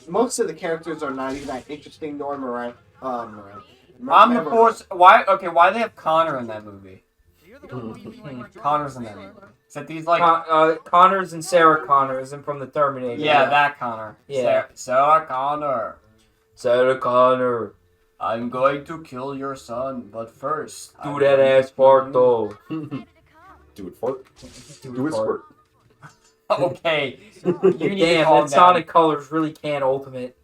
most of the characters are not even that interesting, nor I'm the force. Why? Okay, why do they have Connor in that movie? Connor's in that movie. Is that these like Connors and Sarah Connors and from the Terminator? Yeah, that Connor. Yeah. Sarah Connor. Sarah Connor. I'm going to kill your son, but first Do that ass fart though. Do it fart. Do it squirt. Okay. You need Damn, calm that down. Sonic Colors really can ultimate.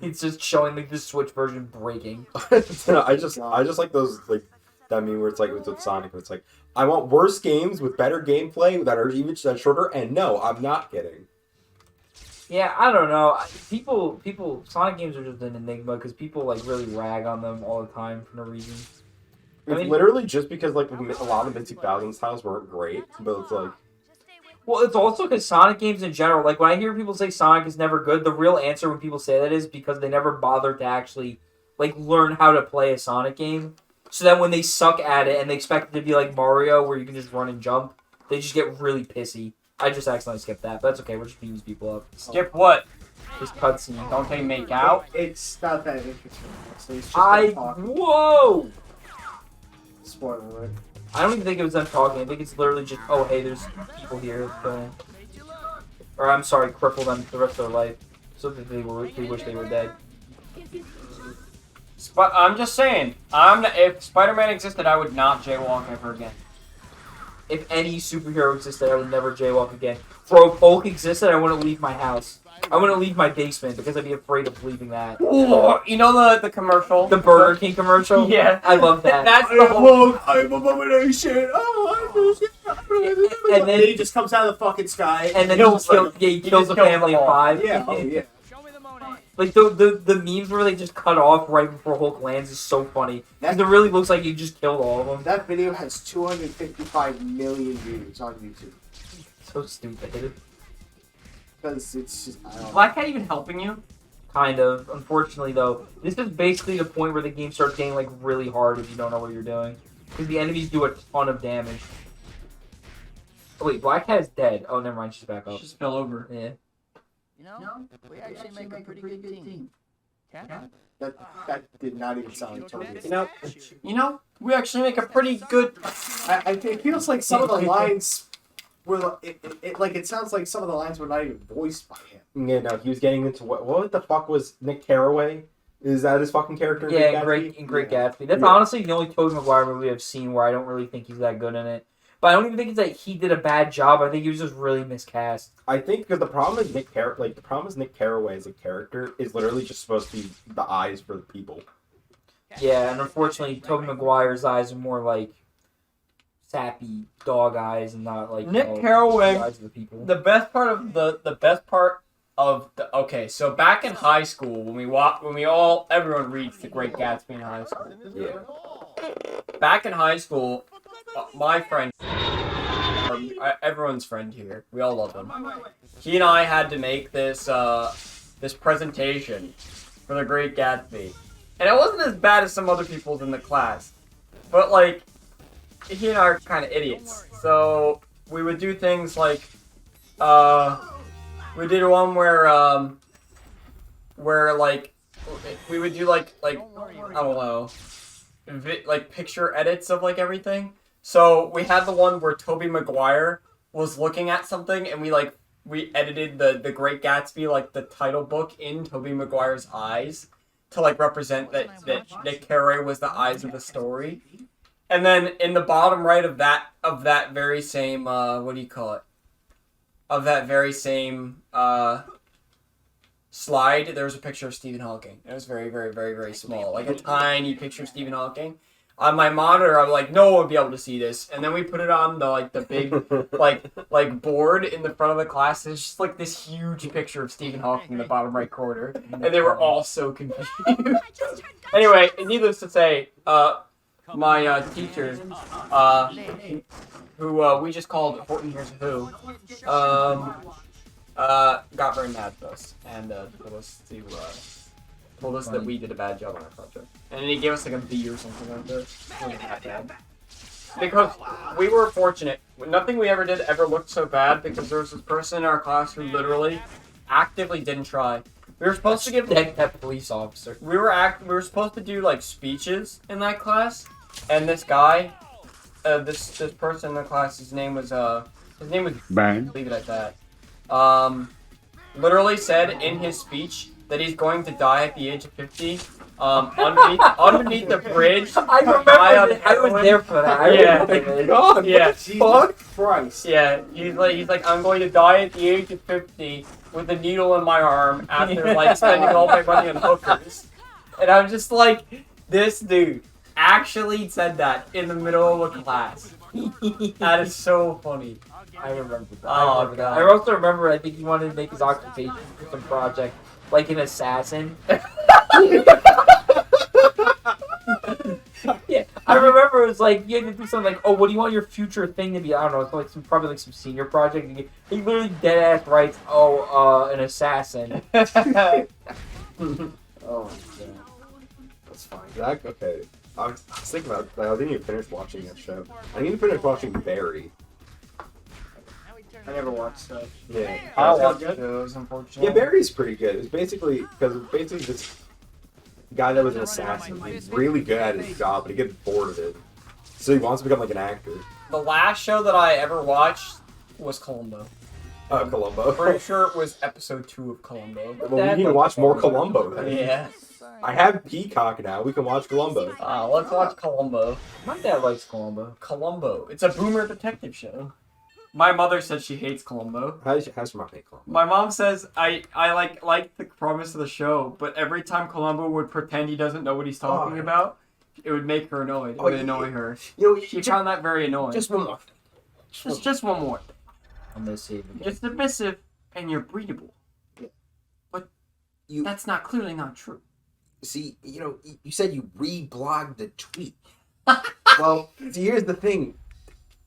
It's just showing like the Switch version breaking. I just like those like that meme where it's like with Sonic, where it's like I want worse games with better gameplay that are even shorter. And no, I'm not kidding. Yeah, I don't know. People, Sonic games are just an enigma because people like really rag on them all the time for no reason. It's literally just because like a lot of the mid-2000s titles weren't great, but it's like. Well, it's also because Sonic games in general, like when I hear people say Sonic is never good, the real answer when people say that is because they never bothered to actually like learn how to play a Sonic game. So that when they suck at it and they expect it to be like Mario where you can just run and jump, they just get really pissy. I just accidentally skipped that, but that's okay. We're just beating these people up. Skip what? This cutscene. Don't they make out? It's not that interesting. So it's just Whoa! Spoiler alert. I don't even think it was them talking. I think it's literally just, oh, hey, there's people here. Or I'm sorry, cripple them for the rest of their life. So that they wish they were dead. I'm just saying. If Spider-Man existed, I would not jaywalk ever again. If any superhero existed, I would never jaywalk again. Bro, if Hulk existed, I wouldn't leave my house. I wouldn't leave my basement because I'd be afraid of leaving that. Ooh, you know the commercial? The Burger King commercial? Yeah. I love that. That's the whole... I'm abomination. And then he just comes out of the fucking sky. And then he kills the family of 5. Yeah, oh yeah. Like the memes where they just cut off right before Hulk lands is so funny. Because it really looks like he just killed all of them. That video has 255 million views on YouTube. So stupid. Because it's just, I don't know. Black Cat even helping you? Kind of. Unfortunately, though, this is basically the point where the game starts getting like really hard if you don't know what you're doing. Because the enemies do a ton of damage. Oh wait, Black Cat is dead. Oh, never mind. She's back up. She just fell over. Yeah. You know, we actually make a pretty good team. That did not even sound like Toby. You know, we actually make a pretty good... It feels like some of the lines were... It sounds like some of the lines were not even voiced by him. Yeah, no, he was getting into what the fuck was Nick Carraway? Is that his fucking character? Yeah, Great Gatsby. That's honestly the only Tobey Maguire movie I've seen where I don't really think he's that good in it. But I don't even think it's that he did a bad job. I think he was just really miscast. I think because the problem is Nick Carraway as a character is literally just supposed to be the eyes for the people. Yeah, and unfortunately, Tobey Maguire's eyes are more like sappy dog eyes and not like Nick Carraway. The eyes of the people. The best part of the okay, so back in high school when everyone reads The Great Gatsby in high school. Yeah. Back in high school, my friend, everyone's friend here, we all love him. He and I had to make this this presentation for The Great Gatsby, and it wasn't as bad as some other people's in the class, but like he and I are kind of idiots. So we would do things like we did one where like we would do like I don't know, like picture edits of like everything. So we had the one where Tobey Maguire was looking at something, and we edited the Great Gatsby, like the title book, in Tobey Maguire's eyes to like represent that Nick Carraway was the eyes of the story. And then in the bottom right of that very same what do you call it? Of that very same slide, there was a picture of Stephen Hawking. It was very, very, very, very small, like a tiny picture of Stephen Hawking. On my monitor, I'm like, no one would be able to see this. And then we put it on the big like board in the front of the class. It's just like this huge picture of Stephen Hawking in the bottom right corner, and they were all so confused. Anyway, needless to say, my teacher, who we just called Horton Here's Who, got very mad at us and told us that we did a bad job on our project. And he gave us like a B or something like that. It wasn't that bad. Because we were fortunate. Nothing we ever did ever looked so bad, because there was this person in our class who literally actively didn't try. We were supposed to give that police officer. we were supposed to do like speeches in that class, and this guy, this person in the class, his name was Bang. leave it at that. Literally said in his speech that he's going to die at the age of 50. Underneath the bridge. I remember. I was there for that. I Yeah. remember that. God, Yeah. Jesus Christ. Yeah, he's like, I'm going to die at the age of 50 with a needle in my arm after like spending all my money on hookers. And I'm just like, this dude actually said that in the middle of a class. That is so funny. I remember that. Oh, I remember that. God. I also remember. I think he wanted to make his occupation for some project, like an assassin. Yeah, I remember it was like you had to do something like, oh, what do you want your future thing to be? I don't know. It's like probably like some senior project. He literally dead ass writes, oh, an assassin. Oh my god. That's fine. Okay. I was thinking about that. I didn't even finish watching that show. I need to finish watching Barry. I never watched that. Yeah. I don't watch good? those, unfortunately. Yeah, Barry's pretty good. It's basically this guy that was an assassin. He's really good at his job, but he gets bored of it. So he wants to become like an actor. The last show that I ever watched was Columbo. Columbo. Pretty sure it was episode 2 of Columbo. Well, we need to watch more Columbo then. Yeah. I have Peacock now. We can watch Columbo. Let's watch Columbo. My dad likes Columbo. Columbo. It's a boomer detective show. My mother says she hates Columbo. How's your mom hate Columbo? My mom says I like the premise of the show, but every time Columbo would pretend he doesn't know what he's talking about, it would make her annoyed. It would annoy her. You know, She found that very annoying. Just one more. Just one more. I'm gonna see it again. You're submissive and you're breedable. But You- that's clearly not true. See, you said you reblogged the tweet. well, See, here's the thing.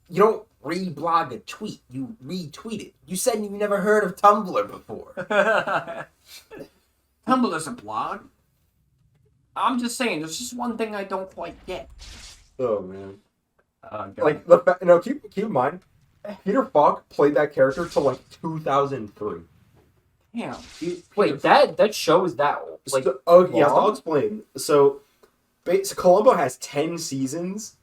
You don't reblog a tweet. You retweet it. You said you never heard of Tumblr before. Tumblr's a blog. I'm just saying, there's just one thing I don't quite get. oh man. God. Like keep in mind, Peter Falk played that character till like 2003. Damn. Wait, that show is that old? Like, Yes, long? I'll explain. So Columbo has 10 seasons.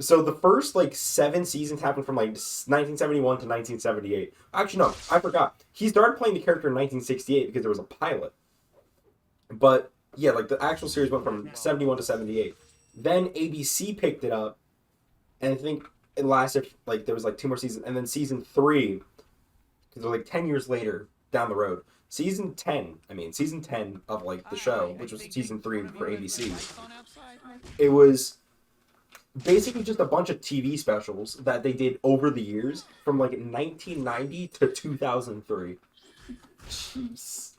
So the first 7 seasons happened from 1971 to 1978. Actually, no, I forgot. He started playing the character in 1968 because there was a pilot. But yeah, the actual series went from 71 to 78. Then ABC picked it up, and I think it lasted there was 2 more seasons, and then season 3, because they're 10 years later down the road. Season 10 of the show, which was season 3 for ABC. It was basically just a bunch of TV specials that they did over the years from 1990 to 2003. Jeez.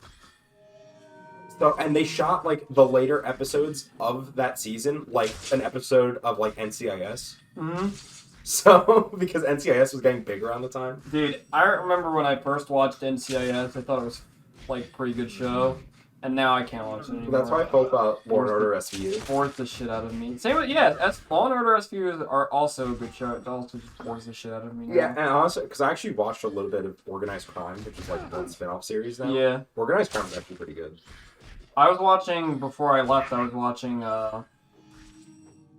So, and they shot the later episodes of that season an episode of NCIS. Mm-hmm. So because NCIS was getting big around the time. Dude, I remember when I first watched NCIS, I thought it was pretty good show, and now I can't watch it anymore. That's how I felt about Law and Order SVU. Bores the shit out of me. Same with Law and Order SVU are also a good show. It also just bores the shit out of me. Now. Yeah, and honestly, because I actually watched a little bit of Organized Crime, which is the spin-off series now. Yeah. Organized Crime is actually pretty good. I was watching before I left. I was watching.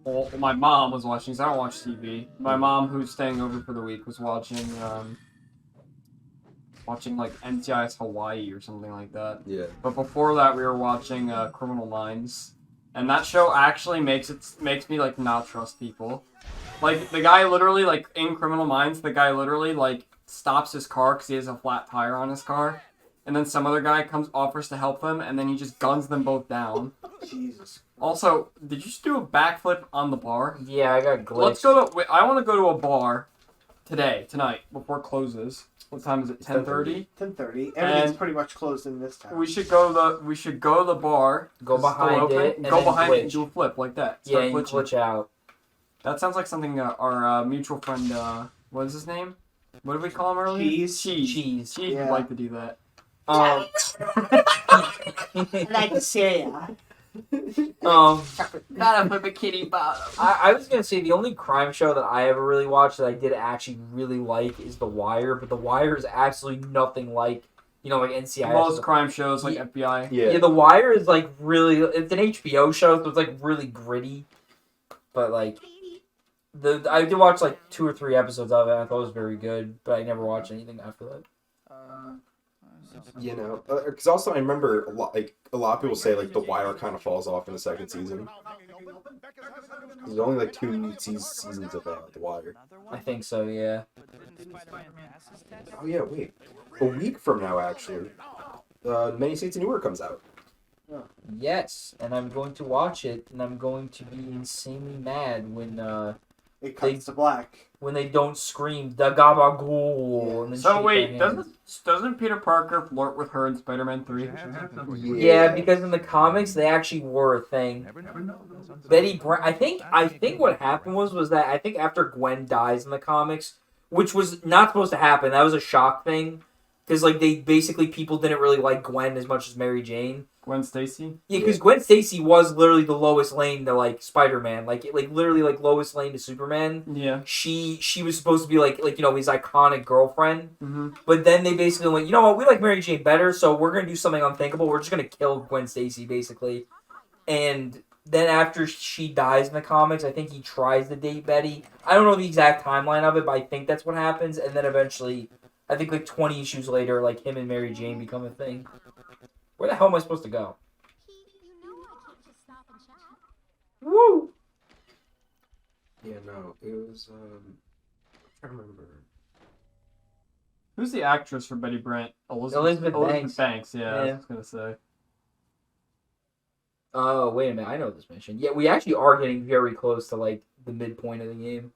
Well, my mom was watching. Cause I don't watch TV. My mom, who's staying over for the week, was watching. Watching NCIS Hawaii or something like that. Yeah. But before that, we were watching Criminal Minds, and that show actually makes me not trust people. The guy literally in Criminal Minds, the guy literally stops his car because he has a flat tire on his car, and then some other guy offers to help them, and then he just guns them both down. Jesus. Also, did you just do a backflip on the bar? yeah, I got glitched. Let's go to. I want to go to a bar tonight before it closes. What time is it? 10:30. 10:30. Everything's And- pretty much closed in this town. We should go to the bar. Go It's still behind open. it and Go then behind it and glitch. do a flip like that. Yeah, Start and you glitching. glitch out. That sounds like something our mutual friend. What is his name? What did we call him earlier? Cheese. Cheese would Yeah. like to do that. Um, I like to say Gotta flip a kitty bottom. I was gonna say the only crime show that I ever really watched that I did actually really like is The Wire, but The Wire is absolutely nothing like You know, like NCIS. Most crime shows like FBI. Yeah, The Wire is like really. It's an HBO show, so it's like really gritty. But like, I did watch like 2 or 3 episodes of it. And I thought it was very good, but I never watched anything after that. You know, because also I remember a lot of people say like The Wire kind of falls off in the second season. There's only like 2 seasons of The Wire. I think so. Yeah. Oh yeah, wait. A week from now, actually, Many Saints of Newark comes out. Yes, and I'm going to watch it, and I'm going to be insanely mad when It cuts to black. when they don't scream "the gabagool." And then So shake wait, their hands. doesn't Peter Parker flirt with her in Spider-Man 3? Yeah, because in the comics they actually were a thing. Betty Brown. I think what happened was that I think after Gwen dies in the comics, which was not supposed to happen, that was a shock thing, because like people didn't really like Gwen as much as Mary Jane. Gwen Stacy? Yeah, because Gwen Stacy was literally the Lois Lane to like Spider-Man, like literally like Lois Lane to Superman. Yeah. She was supposed to be like his iconic girlfriend, Mm-hmm. but then they basically went, you know what, we like Mary Jane better, so we're gonna do something unthinkable. We're just gonna kill Gwen Stacy basically, and then after she dies in the comics, I think he tries to date Betty. I don't know the exact timeline of it, but I think that's what happens, and then eventually, I think like 20 issues later, like him and Mary Jane become a thing. Where the hell am I supposed to go? Woo! Yeah, no, it was. I remember. Who's the actress for Betty Brant? Elizabeth Banks. Yeah, Yeah. I was gonna say. Oh, wait a minute. I know this mission. Yeah, we actually are getting very close to, like, the midpoint of the game.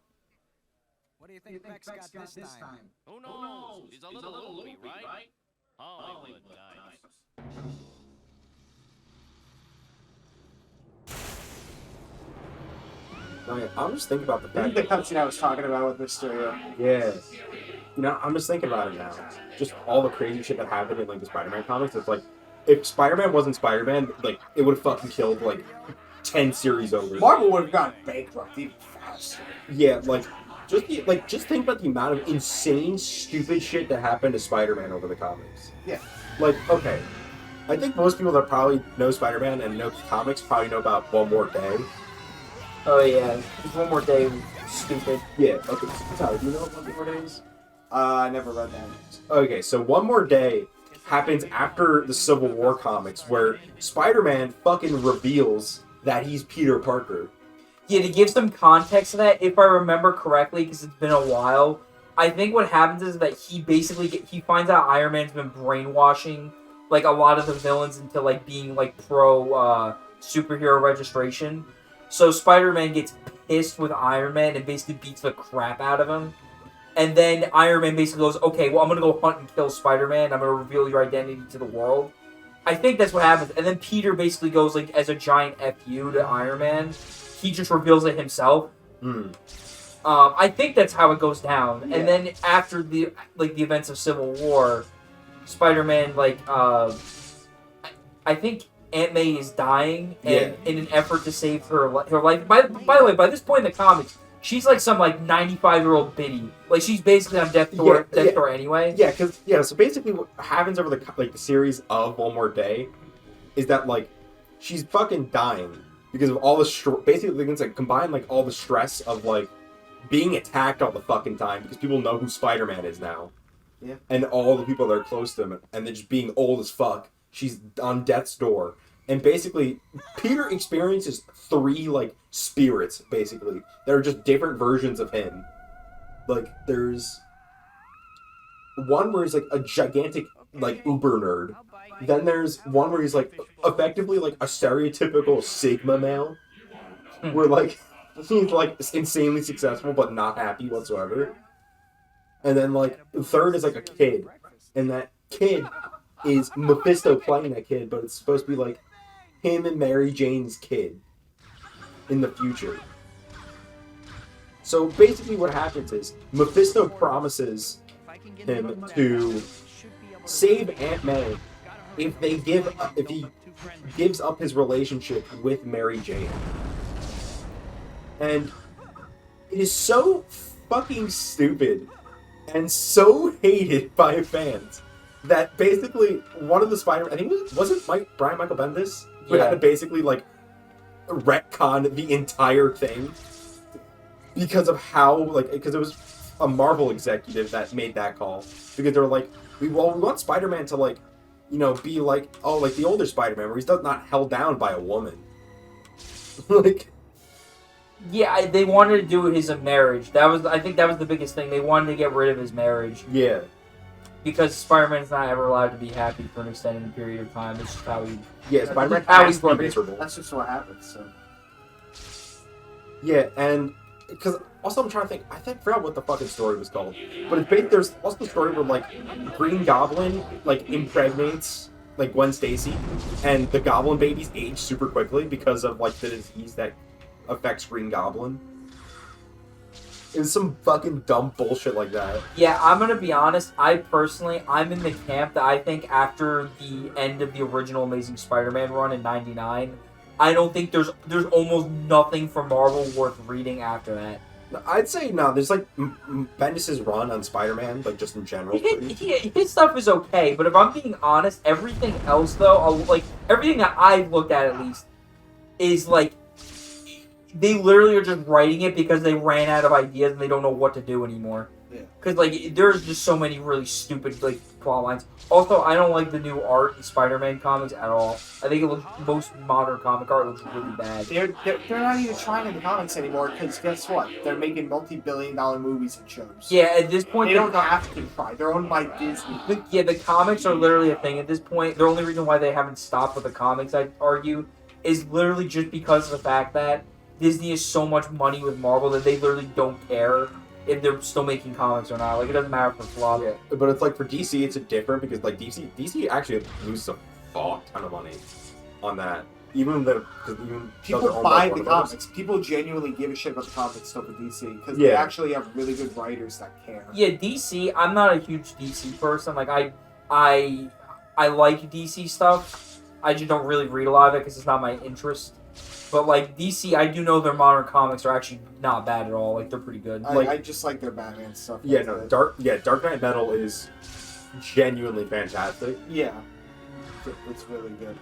What do you think Beck's got this time? Who knows? He's a little loopy, right? Hollywood guys. I'm just thinking about the I think fact the cutscene I was talking about with Mysterio. yeah. You know, I'm just thinking about it now. Just all the crazy shit that happened in like the Spider-Man comics. It's like, if Spider-Man wasn't Spider-Man, like it would have fucking killed like 10 series over. Marvel would have gone bankrupt even faster. Yeah, just think about the amount of insane, stupid shit that happened to Spider-Man over the comics. Yeah. Like, okay, I think most people that probably know Spider-Man and know comics probably know about One More Day. Oh, yeah. Just one more day. Stupid. Yeah. Okay. Tyler, do you know what One More Day is? I never read that. Okay, so One More Day happens after the Civil War comics, where Spider-Man fucking reveals that he's Peter Parker. Yeah, to give some context to that, if I remember correctly, because it's been a while, I think what happens is that he basically he finds out Iron Man's been brainwashing like a lot of the villains into like being like pro superhero registration. So Spider-Man gets pissed with Iron Man and basically beats the crap out of him. And then Iron Man basically goes, okay, well, I'm going to go hunt and kill Spider-Man. I'm going to reveal your identity to the world. I think that's what happens. And then Peter basically goes, like, as a giant F-U to Iron Man. He just reveals it himself. I think that's how it goes down. Yeah. And then after the events of Civil War, Spider-Man, I think Aunt May is dying, and in an effort to save her life. By the way, by this point in the comics, she's like some 95-year-old biddy. Like she's basically on death door anyway. Yeah, so basically what happens over the series of One More Day is that she's fucking dying because of all the basically it's combine all the stress of being attacked all the fucking time because people know who Spider-Man is now. Yeah. And all the people that are close to him, and they're just being old as fuck. She's on death's door. And basically, Peter experiences 3, spirits, basically. That are just different versions of him. There's one where he's, a gigantic, uber nerd. Then there's one where he's, effectively, a stereotypical Sigma male. Where, he's, insanely successful, but not happy whatsoever. And then, the third is, a kid. And that kid is Mephisto playing that kid, but it's supposed to be, him and Mary Jane's kid in the future. So basically what happens is Mephisto promises him to save Aunt May if he gives up his relationship with Mary Jane. And it is so fucking stupid and so hated by fans that basically one of the Spider, I think was it Brian Michael Bendis who had Yeah. to basically like retcon the entire thing because of how because it was a Marvel executive that made that call because they were like we want Spider-Man to like be like like the older Spider-Man where he's not held down by a woman. Like Yeah, they wanted to do his marriage. I think that was the biggest thing. They wanted to get rid of his marriage yeah. because Spider-Man's not ever allowed to be happy for an extended period of time. It's just how he. Yeah, Spider-Man How has he's to be working. miserable. That's just what happens. So. Yeah, and because also I'm trying to think, I forgot what the fucking story was called, but it's basically there's also the story where like Green Goblin like impregnates like Gwen Stacy, and the Goblin babies age super quickly because of like the disease that affects Green Goblin. It's some fucking dumb bullshit like that. Yeah, I'm gonna be honest. I'm in the camp that I think after the end of the original Amazing Spider-Man run in '99, I don't think there's almost nothing for Marvel worth reading after that. I'd say no. There's like Bendis' run on Spider-Man, like just in general. His stuff is okay, but if I'm being honest, everything else though, like everything that I've looked at least, is like they literally are just writing it because they ran out of ideas and they don't know what to do anymore. Yeah. Because like there's just so many really stupid like plot lines. Also, I don't like the new art in Spider-Man comics at all. I think most modern comic art looks really bad. They're not even trying in the comics anymore because guess what? They're making multi-billion-dollar movies and shows. Yeah, at this point They don't have to try. They're owned by Disney. The comics are literally a thing at this point. The only reason why they haven't stopped with the comics, I'd argue, is literally just because of the fact that Disney has so much money with Marvel that they literally don't care if they're still making comics or not. Like, it doesn't matter if it's flop. Yeah, but it's like for DC, it's different because like DC actually loses a fuck ton of money on that. Even though People buy the comics. People genuinely give a shit about the comics stuff with DC because they actually have really good writers that care. Yeah, DC. I'm not a huge DC person. Like, I like DC stuff. I just don't really read a lot of it because it's not my interest. But like DC, I do know their modern comics are actually not bad at all. Like, they're pretty good. I just like their Batman stuff. Yeah, no, Dark Knight Metal is genuinely fantastic. Yeah, it's really good.